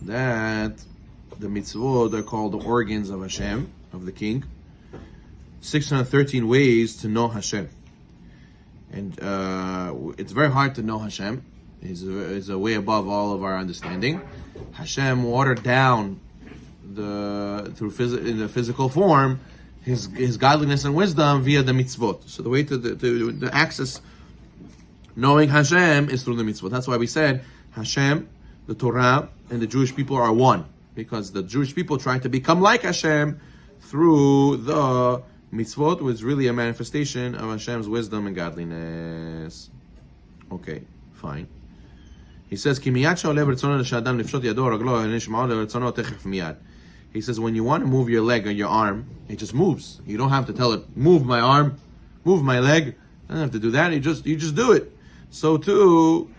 that the mitzvot are called the organs of Hashem, of the king. 613 ways to know Hashem. And it's very hard to know Hashem. He's a way above all of our understanding. Hashem watered down in the physical form his godliness and wisdom via the mitzvot. So the way to access knowing Hashem is through the mitzvot. That's why we said Hashem, the Torah, and the Jewish people are one, because the Jewish people trying to become like Hashem through the mitzvot was really a manifestation of Hashem's wisdom and godliness. Okay, fine. He says, He says, when you want to move your leg or your arm, it just moves. You don't have to tell it, move my arm, move my leg. You don't have to do that. You just do it. So too,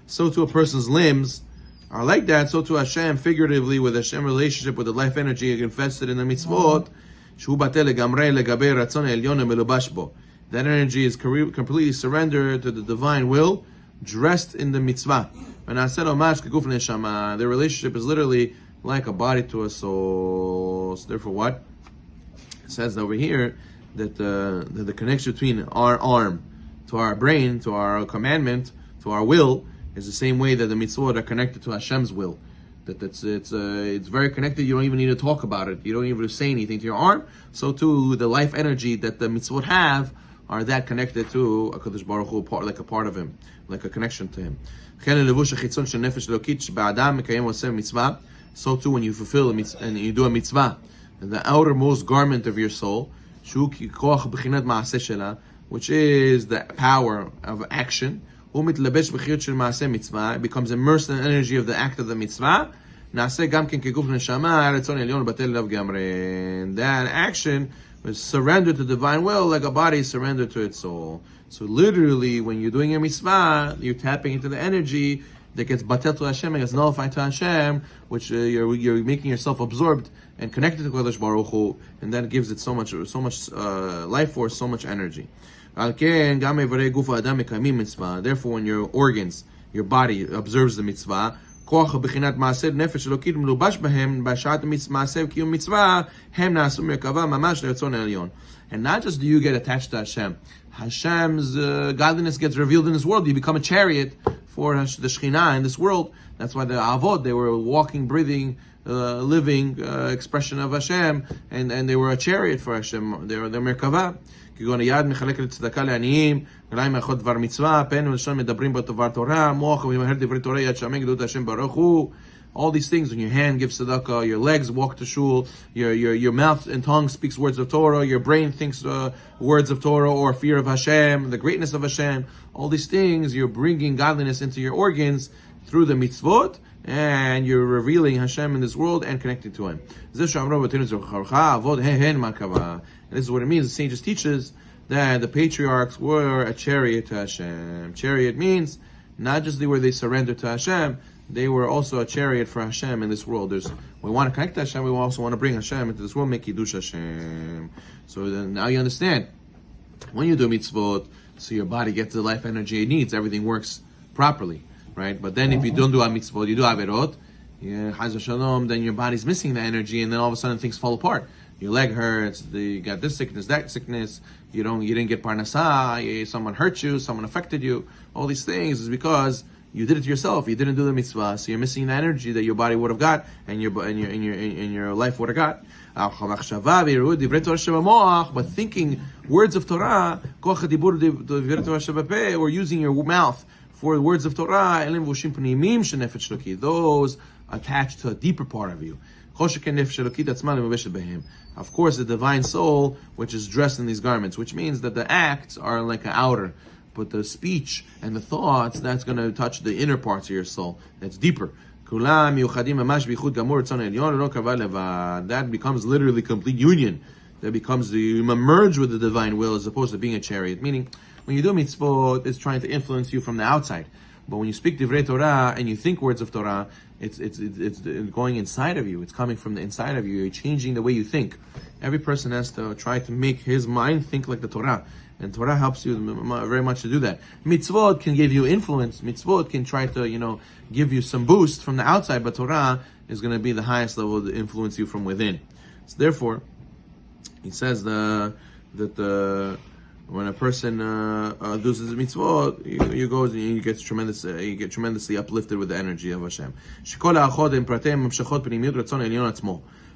so too a person's limbs are like that. So too Hashem, figuratively, with Hashem relationship with the life energy invested in the mitzvot, that energy is completely surrendered to the divine will, dressed in the mitzvah. The relationship is literally like a body to a soul. So therefore, what it says over here that the connection between our arm to our brain, to our commandment, to our will, is the same way that the mitzvot are connected to Hashem's will. That it's very connected. You don't even need to talk about it. You don't even say anything to your arm. So too, the life energy that the mitzvot have are that connected to HaKadosh Baruch Hu, like a part of Him, like a connection to Him. So too, when you fulfill and you do a mitzvah, the outermost garment of your soul, which is the power of action, it becomes immersed in the energy of the act of the mitzvah. And that action is surrendered to divine will like a body is surrendered to its soul. So literally, when you're doing a mitzvah, you're tapping into the energy that gets batel to Hashem and gets nullified to Hashem, which you're making yourself absorbed and connected to Kodesh Baruch Hu, and that gives it so much life force, so much energy. Therefore, when your organs, your body observes the mitzvah, and not just do you get attached to Hashem, Hashem's godliness gets revealed in this world. You become a chariot for the Shekhinah in this world. That's why the Avot, they were a walking, breathing, living expression of Hashem, and they were a chariot for Hashem. They were the Merkavah. כגון היד מחלקת צדקה לעניים, רגליים מאחות דבר מצווה, פה ולשון מדברים בדבר תורה, מוח וממהר דברי תורה, יד שמע גדלות השם ברוך הוא. All these things, when your hand gives tzedakah, your legs walk to shul, your mouth and tongue speaks words of Torah, your brain thinks words of Torah or fear of Hashem, the greatness of Hashem. All these things, you're bringing godliness into your organs through the mitzvot, and you're revealing Hashem in this world and connecting to Him. And this is what it means. The saint just teaches that the patriarchs were a chariot to Hashem. Chariot means not just were they surrendered to Hashem, they were also a chariot for Hashem in this world. We want to connect to Hashem, we also want to bring Hashem into this world, make Kiddush Hashem. So then now you understand. When you do mitzvot, so your body gets the life energy it needs, everything works properly, right? But then if you don't do a mitzvot, you do averot, Chaz v'shalom, then your body's missing the energy, and then all of a sudden things fall apart. Your leg hurts, you got this sickness, that sickness, you didn't get parnasah, someone hurt you, someone affected you. All these things is because you did it yourself. You didn't do the mitzvah, so you're missing the energy that your body would have got and your life would have got. But thinking words of Torah, or using your mouth for words of Torah, those attached to a deeper part of you. Of course, the divine soul, which is dressed in these garments, which means that the acts are like an outer, but the speech and the thoughts, that's going to touch the inner parts of your soul. That's deeper. That becomes literally complete union. That becomes you merge with the divine will as opposed to being a chariot. Meaning, when you do mitzvot, it's trying to influence you from the outside. But when you speak divrei Torah and you think words of Torah, it's going inside of you. It's coming from the inside of you. You're changing the way you think. Every person has to try to make his mind think like the Torah. And Torah helps you very much to do that. Mitzvot can give you influence. Mitzvot can try to, give you some boost from the outside, but Torah is going to be the highest level to influence you from within. So therefore, he says that when a person does his mitzvot, you go and you get tremendously uplifted with the energy of Hashem.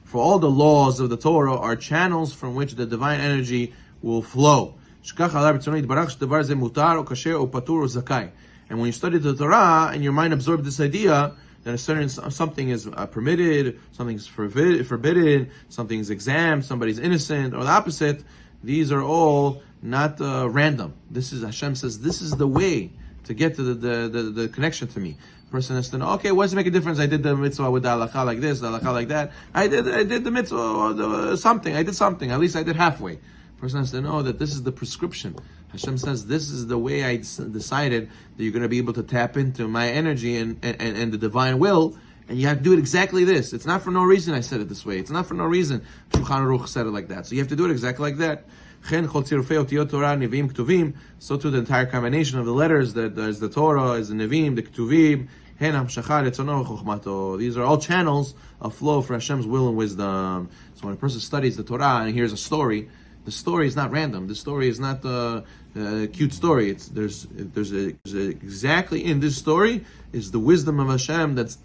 For all the laws of the Torah are channels from which the divine energy will flow. And when you study the Torah and your mind absorbs this idea that something is permitted, something is forbidden, something is exempt, somebody's innocent, or the opposite, these are all not random. Hashem says, this is the way to get to the connection to me. The person has to know, okay, what does it make a difference? I did the mitzvah with the halakha like this, the halakha like that. I did the mitzvah, or something. I did something. At least I did halfway. The person has to know that this is the prescription. Hashem says, this is the way I decided that you're going to be able to tap into my energy and the divine will, and you have to do it exactly this. It's not for no reason I said it this way. It's not for no reason Shulchan Aruch said it like that. So you have to do it exactly like that. So too the entire combination of the letters, that is the Torah, is the Nevim, the Ketuvim, these are all channels of flow for Hashem's will and wisdom. So when a person studies the Torah and hears a story, the story is not random. The story is not a cute story. There's exactly in this story is the wisdom of Hashem that's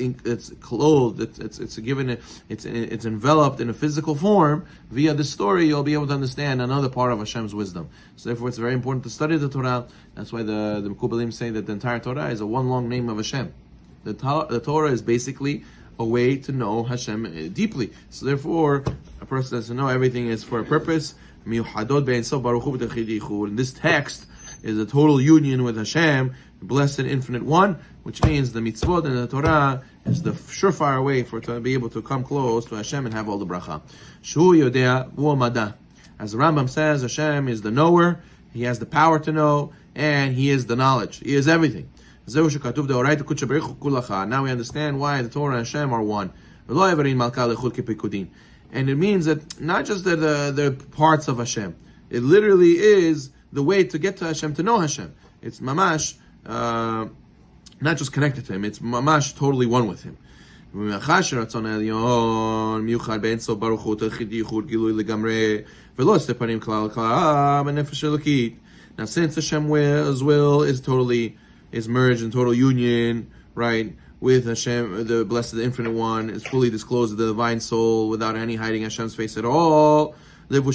clothed. It's enveloped in a physical form. Via the story, you'll be able to understand another part of Hashem's wisdom. So therefore, it's very important to study the Torah. That's why the Mekubalim say that the entire Torah is a one long name of Hashem. The Torah is basically a way to know Hashem deeply. So therefore, a person has to know everything is for a purpose. And this text is a total union with Hashem, the blessed infinite one, which means the mitzvot and the Torah is the surefire way for to be able to come close to Hashem and have all the bracha. As the Rambam says, Hashem is the knower, He has the power to know, and He is the knowledge. He is everything. Now we understand why the Torah and Hashem are one. And it means that not just that they're parts of Hashem. It literally is the way to get to Hashem, to know Hashem. It's mamash, not just connected to Him, it's mamash totally one with Him. Now since Hashem's will is merged in total union, right, with Hashem, the blessed, the infinite one, is fully disclosed to the divine soul without any hiding Hashem's face at all. So what?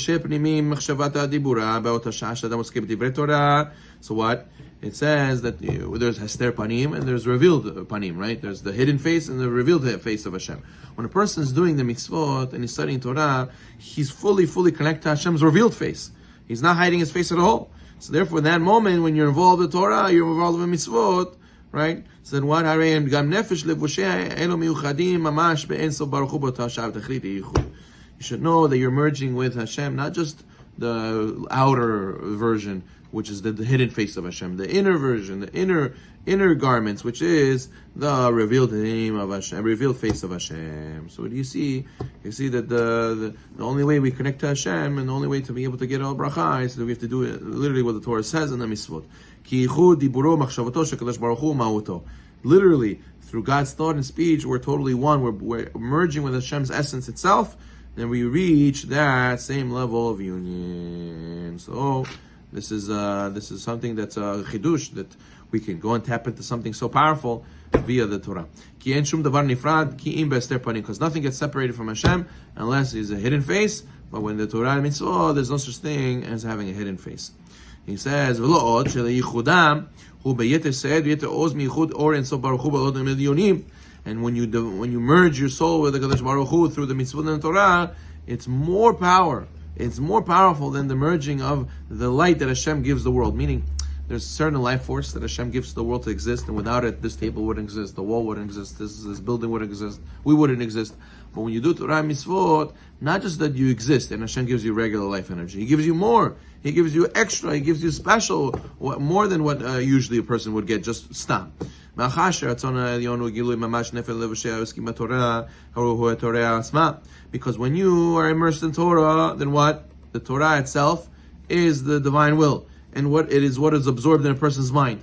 It says that there's Hester Panim and there's revealed Panim, right? There's the hidden face and the revealed face of Hashem. When a person is doing the mitzvot and he's studying Torah, he's fully connected to Hashem's revealed face. He's not hiding His face at all. So therefore, in that moment, when you're involved with Torah, you're involved with mitzvot, right? So then what? You should know that you're merging with Hashem, not just the outer version, which is the hidden face of Hashem, the inner version, the inner garments, which is the revealed name of Hashem, revealed face of Hashem. So what do you see? You see that the only way we connect to Hashem and the only way to be able to get all bracha is that we have to do it, literally what the Torah says in the mitzvot. Literally, through God's thought and speech, we're totally one. We're merging with Hashem's essence itself, then we reach that same level of union. So this is something that's a chidush, that we can go and tap into something so powerful via the Torah. Because nothing gets separated from Hashem unless He's a hidden face. But when the Torah means, there's no such thing as having a hidden face. He says, and when you merge your soul with the Kadosh Baruch Hu through the mitzvot and the Torah, it's more power. It's more powerful than the merging of the light that Hashem gives the world. Meaning, there's a certain life force that Hashem gives to the world to exist, and without it, this table wouldn't exist, the wall wouldn't exist, this building wouldn't exist, we wouldn't exist. But when you do Torah mitzvot, not just that you exist, and Hashem gives you regular life energy, He gives you more. He gives you extra. He gives you special, more than what usually a person would get. Just stop. Because when you are immersed in Torah, then what? The Torah itself is the divine will. and what is absorbed in a person's mind.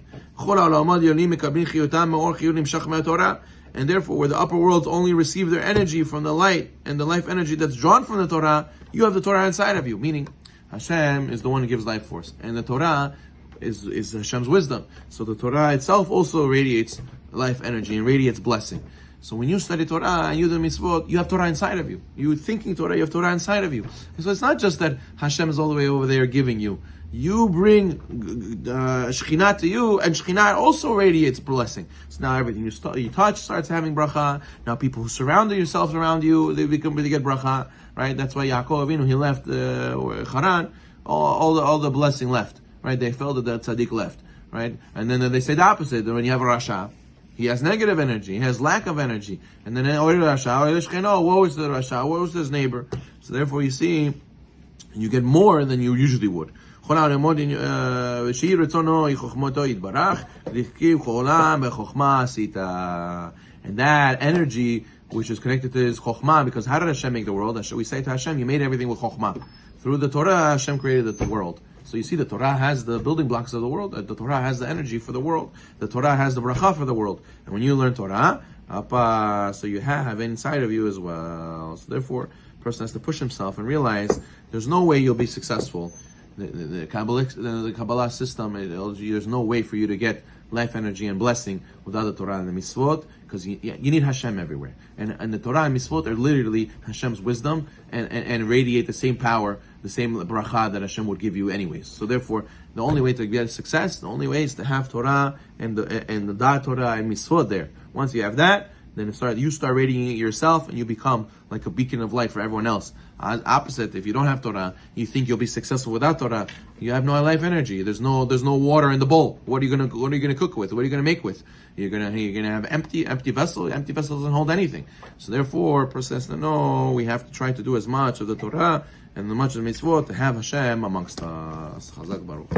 And therefore, where the upper worlds only receive their energy from the light and the life energy that's drawn from the Torah, you have the Torah inside of you. Meaning, Hashem is the one who gives life force, and the Torah is Hashem's wisdom. So the Torah itself also radiates life energy and radiates blessing. So when you study Torah and you do mitzvot, you have Torah inside of you. You thinking Torah, you have Torah inside of you. So it's not just that Hashem is all the way over there giving you. You bring Shekhinah to you, and Shekhinah also radiates blessing. So now everything you touch starts having bracha. Now people who surround yourselves around you, they get bracha, right? That's why Yaakov Avinu, he left Haran, all the blessing left, right? They felt that the tzaddik left, right? And then they say the opposite. When you have a rasha, he has negative energy, he has lack of energy, and then woe is the rasha, woe is his neighbor. So therefore, you see, you get more than you usually would. And that energy which is connected to his chokhmah, because how did Hashem make the world? We say to Hashem, you made everything with chokhmah. Through the Torah, Hashem created the world. So you see, the Torah has the building blocks of the world. The Torah has the energy for the world. The Torah has the bracha for the world. And when you learn Torah, so you have inside of you as well. So therefore, a person has to push himself and realize there's no way you'll be successful. The Kabbalah system, there's no way for you to get life energy and blessing without the Torah and the mitzvot, because you need Hashem everywhere. And the Torah and mitzvot are literally Hashem's wisdom and radiate the same power, the same bracha that Hashem would give you anyways. So therefore, the only way to get success, the only way is to have Torah and the Da'at Torah and mitzvot there. Once you have that, then you start radiating it yourself, and you become like a beacon of light for everyone else. Opposite, if you don't have Torah, you think you'll be successful without Torah. You have no life energy. There's no water in the bowl. What are you gonna cook with? What are you gonna make with? You're gonna have empty vessel. Empty vessel doesn't hold anything. So therefore, a person has to know we have to try to do as much of the Torah and as much of the mitzvot to have Hashem amongst us. Chazak Baruch.